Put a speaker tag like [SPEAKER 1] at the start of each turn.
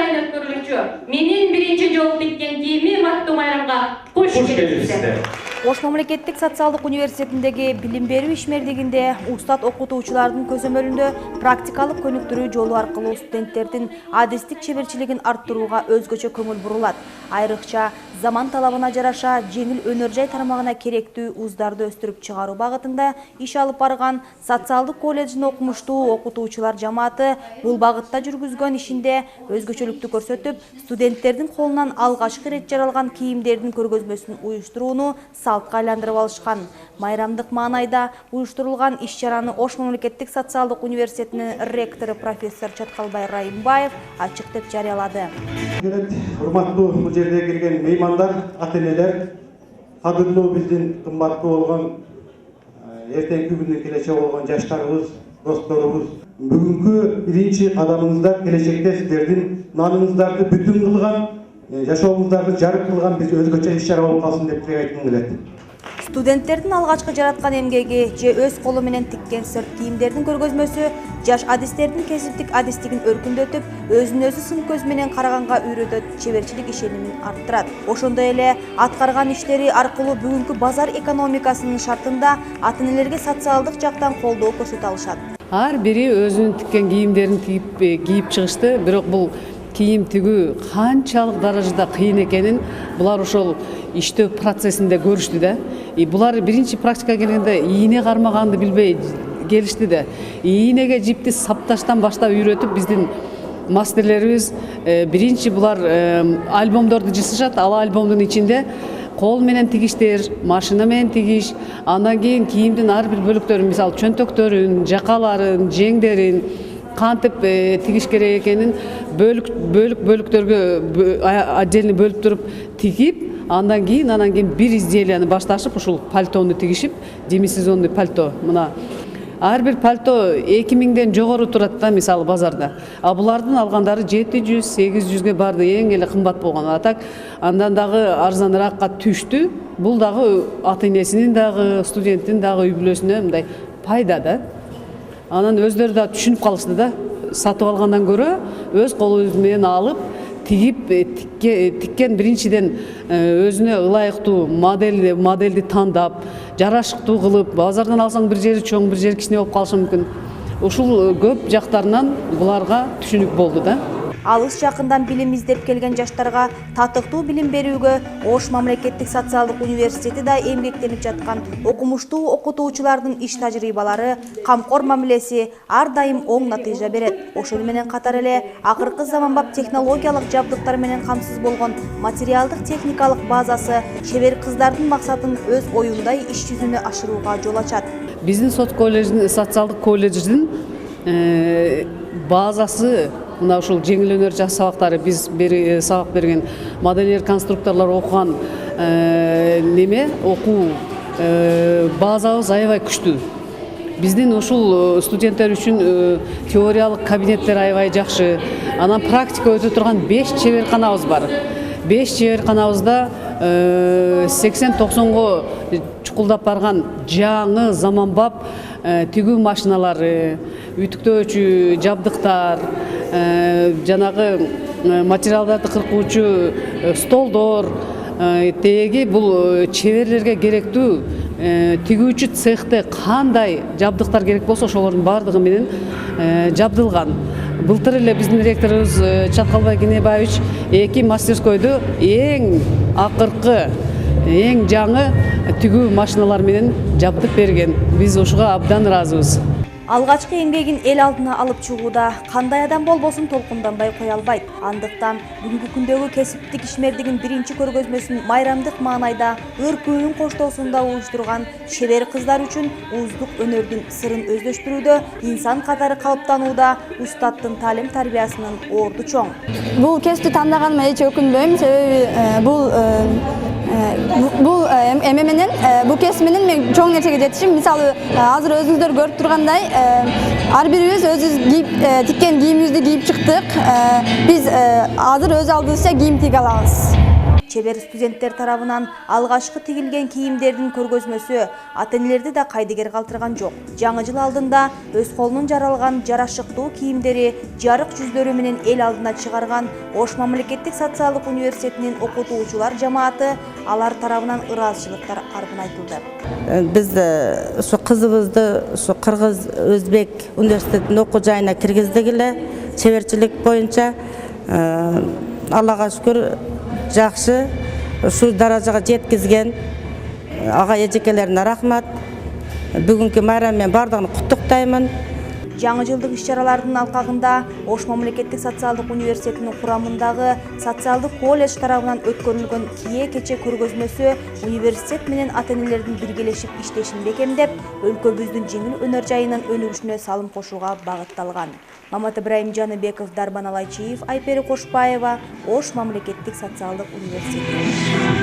[SPEAKER 1] сайын өткөрүлүчү менин биринчи жолу тиккен кийимим аттуу майрамга куш келипсиздер.
[SPEAKER 2] Ош мамлекеттик социалдык университетиндеги билим берүү ишмердигинде устат окутуучулардын көзөмөлүндө практикалык көнүктүрүү жолу аркылуу студенттердин адистик чеберчилигин арттырууга өзгөчө көңүл бурулат. Айрыкча заман талабына жараша жеңил өнөр жай тармагына керектүү уздарды өстүрүп чыгаруу багытында иш алып барган социалдык колледждин окумуштуу окутуучулар жамааты бул багытта жүргүзгөн ишинде өзгөчөлүктү көрсөтүп, студенттердин колунан алгачкы ирет жаралган кийимдердин көргөзмөсүн уюштурууну салтка айландырып алышкан. Майрамдык маанайда уюштурулган иш-чараны Ош мамлекеттик социалдык университетинин ректору профессор Чаткалбай Райымбаев ачык деп жарыялады.
[SPEAKER 3] Урматтуу бул жерге келген меймандар, ата-энелер, кадырлуу биздин кымбаттуу болгон эртеңки күндүн келечеги болгон жаштарыбыз, досторубуз, бүгүнкү биринчи кадамыңыздар келечекте сиздердин наныңыздарды бүтүн кылган, жашооңуздарды жарык кылган биз өзгөчө иш-чара болуп калсын деп айткым келет.
[SPEAKER 2] Студенттердин алгачкы жараткан эмгеги же өз колу менен тиккен сырт кийимдердин көргөзмөсү жаш адистердин кесиптик адистигин өркүндөтүп, өзүн өзү сын көз менен караганга үйрөтөт, чеберчилик ишенимин арттырат. Ошондой эле аткарган иштери аркылуу бүгүнкү базар экономикасынын шартында ата-энелерге социалдык жактан колдоо көрсөтө алышат.
[SPEAKER 4] Ар бири өзүнүн тиккен кийимдерин кийип чыгышты, бирок бул кийим тигүү канчалык даражада кыйын экенин булар ошол иштөө процессинде көрүштү да. Булар биринчи практикага келгенде ийне кармаганды билбей келишти да. Ийнеге жипти сапташтан баштап үйрөтүп биздин мастерлерибиз биринчи булар альбомдорду жасашат. Ал альбомдун ичинде кол менен тигиштер, машина менен тигиш, андан кийин кийимдин ар бир бөлүктөрүн, мисалы чөнтөктөрүн, жакаларын, жеңдерин кантип тигиш керек экенин бөлүктөргө отдельно бөлүп туруп тигип, андан кийин бир изделияны башташып, ушул пальтону тигишип, демисезонный пальто. Мына ар бир пальто 2000ден жогору турат да, мисалы базарда. А булардын алгандары 700-800ге барды, эң эле кымбат болгон. Атак андан дагы арзаныракка түштү. Бул дагы ата-энесинин дагы, студенттин дагы үй бүлөсүнө мындай пайда да. Анан өздөрү да түшүнүп калышты да. Сатып алгандан көрө өз колубуз менен алып, тигип, тиккен биринчиден өзүнө ылайыктуу модельди тандап, жарашыктуу кылып, базардан алсаң бир жери чоң, бир жери кичине болуп калышы мүмкүн. Ушул көп жактарынан буларга түшүнүк болду да.
[SPEAKER 2] Алыс жакындан билим издеп келген жаштарга татыктуу билим берүүгө Ош мамлекеттик социалдык университети да эмгектенип жаткан окумуштуу окутуучулардын иш тажрыйбалары, камкор мамилеси ар дайым оң натыйжа берет. Ошону менен катар эле акыркы заманбап технологиялык жабдыктар менен камсыз болгон материалдык техникалык базасы шебер кыздардын максатын өз оюндай иш жүзүнө ашырууга жол ачат.
[SPEAKER 4] Биздин социалдык колледждин базасы мына ушул жеңил өнөр жаш сабактары, биз сабак берген модельер конструкторлор окуган окуу базабыз аябай күчтүү. Биздин ушул студенттер үчүн теориялык кабинеттер аябай жакшы. Анан практика өтө турган 5 чеберканабыз бар. 5 чеберканабызда 80-90го чукулдап барган жаңы заманбап тигүү машиналары, үтүктөөчү жабдыктар, жанагы материалдарды кыркуучу столдор, теги бул чеберлерге керектүү тигүүчү цехте кандай жабдыктар керек болсо ошолордун баардыгы менен жабдылган. Былтыр эле биздин ректорубуз Чаткалбай Кенебаевич 2 мастерскойду эң акыркы, эң жаңы тигүү машиналар менен жабдып берген. Биз ушуга абдан ыраазыбыз.
[SPEAKER 2] Алгачкы эмгегин эл алдына алып чыгууда кандай адам болбосун толкунданбай кое албайт. Андыктан бүгүнкү күндөгү кесиптик ишмердигин биринчи көргөзмөсүн майрамдык маанайда өркүүнүн коштоосунда уюштурган шебер кыздар үчүн уздук өнөрдүн сырын өздөштүрүүдө, инсан катары калыптанууда устаттын таалим тарбиясынын орду чоң.
[SPEAKER 5] Бул кесипти тандаганыма эч өкүнбөйм, себеби бул эме менен, бул кесип менен мен чоң нерсеге жетишим. Мисалы, азыр өзүңүздөр көрүп тургандай, ар бирибиз өзүбүз тиккен кийимибизди кийип чыктык. Биз азыр өз алдыбызча кийим тиге алабыз.
[SPEAKER 2] чебер студенттер тарабынан алгачкы тигилген кийимдердин көргөзмөсү ата-энелерди да кайдыгер калтырган жок. Жаңы жыл алдында өз колунун жаралган жарашыктуу кийимдери жарык жүздөрү менен эл алдына чыгарган Ош мамлекеттик социалдык университетинин окутуучулар жамааты алар тарабынан ыраазычылыктар арбын айтылды.
[SPEAKER 6] Biz şu kızımızdı şu Kırgız Özbek Üniversitesi'nin okul jayına kirgizdik ile çevirçilik boyunca Allah'a şükür жақсы şu darajaga jetkizgen ağa ejekelerine rahmat. Бүгүнкү майраммен бардыгын куттуктаймын.
[SPEAKER 2] Жаңы жылдык иш-чаралардын алкагында Ош мамлекеттик социалдык университетинин курамындагы социалдык колледж тарабынан өткөрүлгөн кие кече көргөзмөсү университет менен ата-энелердин биргелешип иштешин бекемдеп, өлкөбүздүн жеңил өнөр жайынын өнүгүшүнө салым кошууга багытталган. Мамат Ибраим Жаныбеков, Дарбан Алайчиев, Айпери Кошпаева, Ош мамлекеттик социалдык университети.